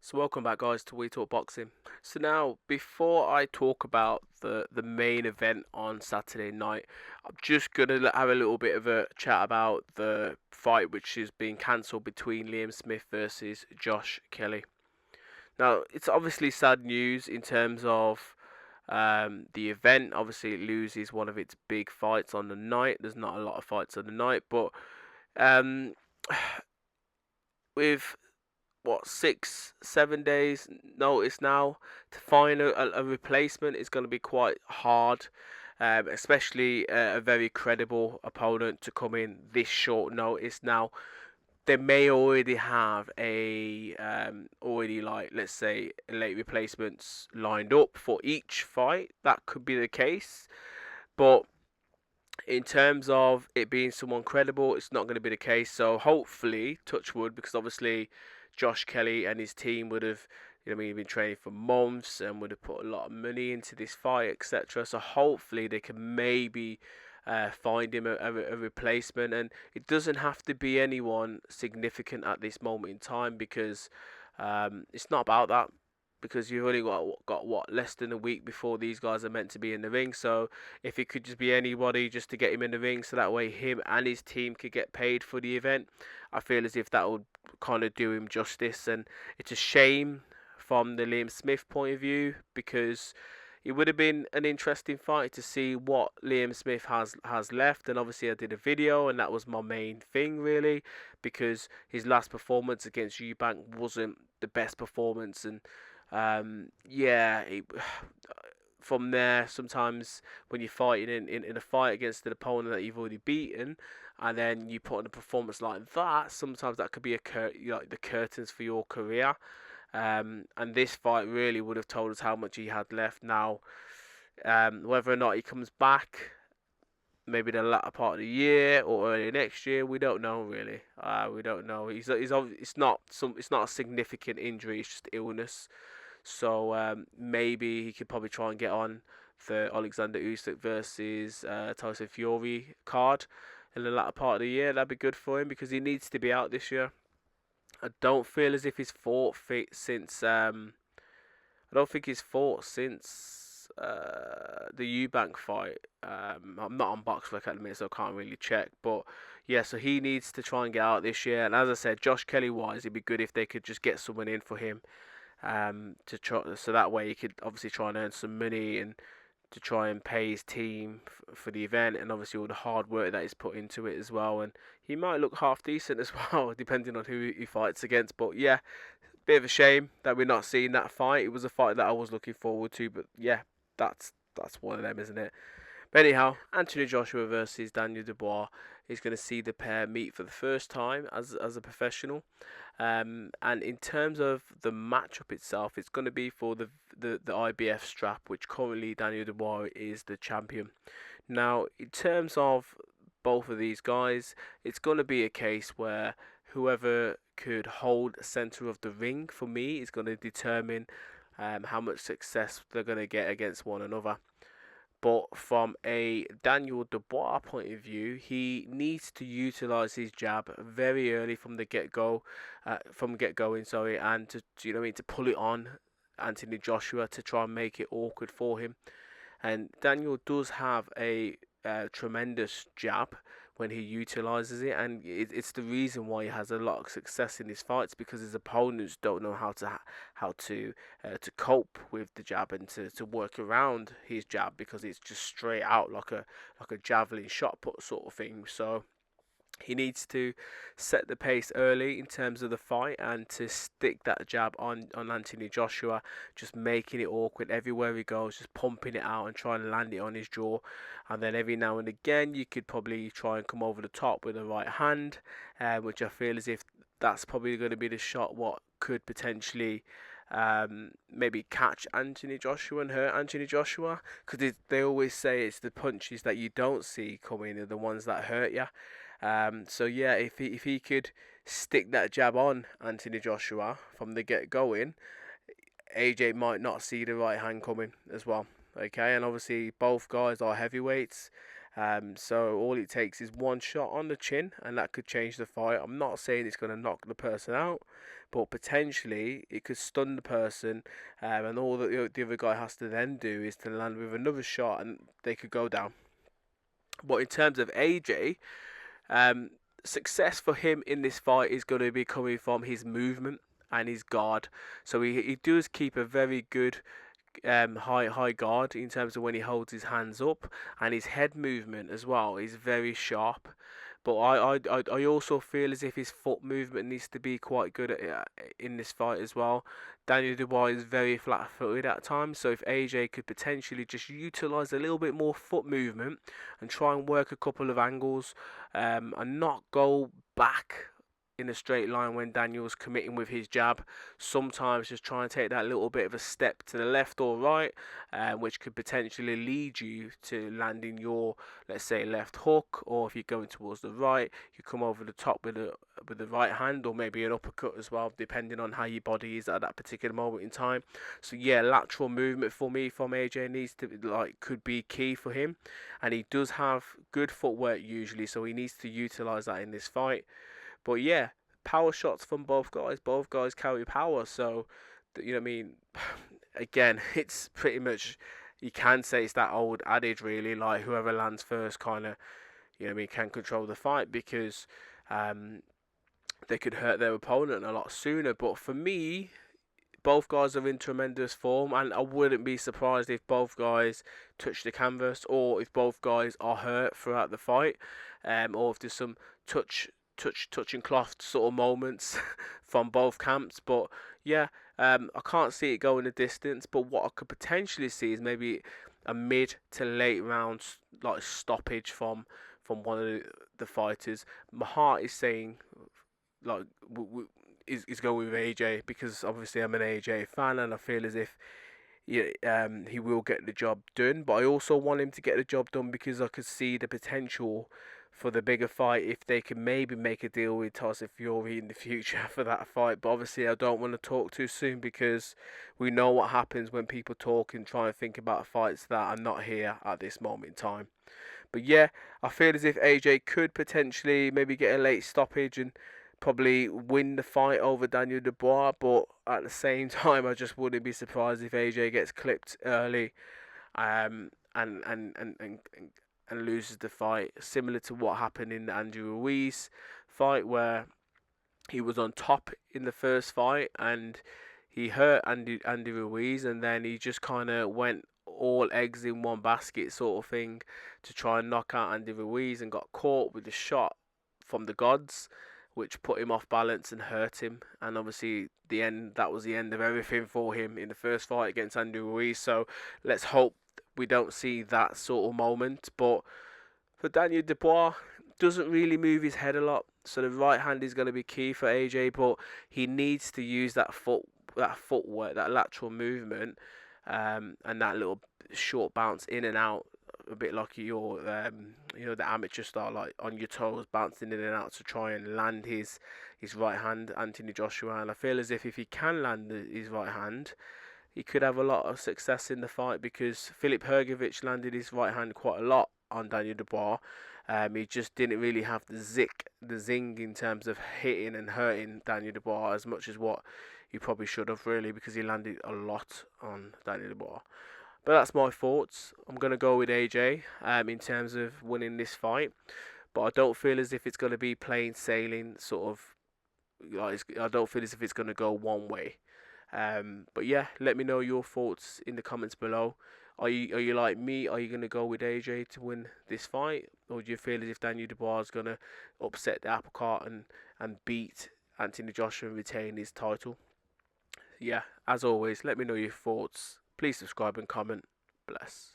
So welcome back guys to We Talk Boxing. So now before I talk about the main event on Saturday night, I'm just gonna have a little bit of a chat about the fight which is being cancelled between Liam Smith versus Josh Kelly. Now it's obviously sad news in terms of the event. Obviously it loses one of its big fights on the night. There's not a lot of fights on the night, but um, with what 6 7 days notice now to find a replacement is going to be quite hard, especially a very credible opponent to come in this short notice. Now they may already have a already, like, let's say, late replacements lined up for each fight. That could be the case, but in terms of it being someone credible, it's not going to be the case. So hopefully, touch wood, because obviously Josh Kelly and his team would have, been training for months and would have put a lot of money into this fight, etc. So hopefully they can maybe find him a replacement, and it doesn't have to be anyone significant at this moment in time because it's not about that, because you've only got what, less than a week before these guys are meant to be in the ring. So if it could just be anybody just to get him in the ring, so that way him and his team could get paid for the event, I feel as if that would kind of do him justice. And it's a shame from the Liam Smith point of view, because it would have been an interesting fight to see what Liam Smith has left. And obviously I did a video and that was my main thing really, because his last performance against Eubank wasn't the best performance. And yeah, from there, sometimes when you're fighting in a fight against an opponent that you've already beaten, and then you put on a performance like that, sometimes that could be like the curtains for your career. And this fight really would have told us how much he had left. Now, whether or not he comes back, maybe the latter part of the year or early next year, we don't know really. We don't know. It's not a significant injury. It's just illness. So maybe he could probably try and get on the Alexander Usyk versus Tyson Fury card in the latter part of the year. That'd be good for him because he needs to be out this year. I don't feel as if he's fought fit since. I don't think he's fought since the Eubank fight. I'm not on Boxrec at the minute, so I can't really check. But yeah, so he needs to try and get out this year. And as I said, Josh Kelly wise, it'd be good if they could just get someone in for him, to try, so that way he could obviously try and earn some money and to try and pay his team for the event, and obviously all the hard work that he's put into it as well. And he might look half decent as well, depending on who he fights against. But yeah, bit of a shame that we're not seeing that fight. It was a fight that I was looking forward to, but yeah, that's one of them, isn't it? But anyhow, Anthony Joshua versus Daniel Dubois is going to see the pair meet for the first time as a professional. And in terms of the matchup itself, it's going to be for the IBF strap, which currently Daniel Dubois is the champion. Now, in terms of both of these guys, it's going to be a case where whoever could hold center of the ring for me is going to determine how much success they're going to get against one another. But from a Daniel Dubois point of view, he needs to utilize his jab very early from the get going, sorry, and to pull it on Anthony Joshua to try and make it awkward for him. And Daniel does have a tremendous jab when he utilizes it, and it's the reason why he has a lot of success in his fights, because his opponents don't know how to cope with the jab and to work around his jab, because it's just straight out like a javelin shot put sort of thing. So he needs to set the pace early in terms of the fight and to stick that jab on Anthony Joshua, just making it awkward everywhere he goes, just pumping it out and trying to land it on his jaw. And then every now and again, you could probably try and come over the top with a right hand, which I feel as if that's probably going to be the shot what could potentially maybe catch Anthony Joshua and hurt Anthony Joshua, because they always say it's the punches that you don't see coming are the ones that hurt you. So yeah, if he could stick that jab on Anthony Joshua from the get going, AJ might not see the right hand coming as well. Okay, and obviously both guys are heavyweights. So all it takes is one shot on the chin, and that could change the fight. I'm not saying it's going to knock the person out, but potentially it could stun the person, and all that the other guy has to then do is to land with another shot, and they could go down. But in terms of AJ, um, success for him in this fight is going to be coming from his movement and his guard. So he does keep a very good high guard in terms of when he holds his hands up, and his head movement as well is very sharp. But I also feel as if his foot movement needs to be quite good in this fight as well. Daniel Dubois is very flat-footed at times, so if AJ could potentially just utilize a little bit more foot movement and try and work a couple of angles, and not go back in a straight line when Daniel's committing with his jab. Sometimes just try and take that little bit of a step to the left or right, which could potentially lead you to landing your, let's say, left hook, or if you're going towards the right, you come over the top with the right hand, or maybe an uppercut as well, depending on how your body is at that particular moment in time. So yeah, lateral movement for me from AJ needs to could be key for him, and he does have good footwork usually, so he needs to utilize that in this fight. But yeah, power shots from both guys. Both guys carry power, so you know what I mean. Again, it's pretty much, you can say it's that old adage really, like whoever lands first kind of, you know what I mean, can control the fight, because they could hurt their opponent a lot sooner. But for me, both guys are in tremendous form, and I wouldn't be surprised if both guys touch the canvas, or if both guys are hurt throughout the fight, or if there's some touching cloth sort of moments from both camps. But yeah, I can't see it going the distance. But what I could potentially see is maybe a mid to late round stoppage from one of the fighters. My heart is saying like is going with AJ, because obviously I'm an AJ fan, and I feel as if he will get the job done. But I also want him to get the job done because I could see the potential for the bigger fight if they can maybe make a deal with Tyson Fury in the future for that fight. But obviously I don't want to talk too soon, because we know what happens when people talk and try and think about fights that are not here at this moment in time. But yeah, I feel as if AJ could potentially maybe get a late stoppage and probably win the fight over Daniel Dubois. But at the same time, I just wouldn't be surprised if AJ gets clipped early, and loses the fight, similar to what happened in the Andrew Ruiz fight, where he was on top in the first fight and he hurt Andy Ruiz, and then he just kind of went all eggs in one basket sort of thing to try and knock out Andy Ruiz, and got caught with a shot from the gods, which put him off balance and hurt him. And obviously that was the end of everything for him in the first fight against Andy Ruiz. So let's hope we don't see that sort of moment. But for Daniel Dubois, doesn't really move his head a lot, so the right hand is going to be key for AJ. But he needs to use that footwork, that lateral movement, and that little short bounce in and out, a bit like your the amateur style, like on your toes, bouncing in and out to try and land his right hand, Anthony Joshua. And I feel as if he can land his right hand, he could have a lot of success in the fight, because Filip Hrgovic landed his right hand quite a lot on Daniel Dubois. He just didn't really have the zing in terms of hitting and hurting Daniel Dubois as much as what he probably should have, really, because he landed a lot on Daniel Dubois. But that's my thoughts. I'm going to go with AJ in terms of winning this fight. But I don't feel as if it's going to be plain sailing, sort of. I don't feel as if it's going to go one way. But yeah, let me know your thoughts in the comments below. Are you like me? Are you going to go with AJ to win this fight? Or do you feel as if Daniel Dubois is going to upset the apple cart and beat Anthony Joshua and retain his title? Yeah, as always, let me know your thoughts. Please subscribe and comment. Bless.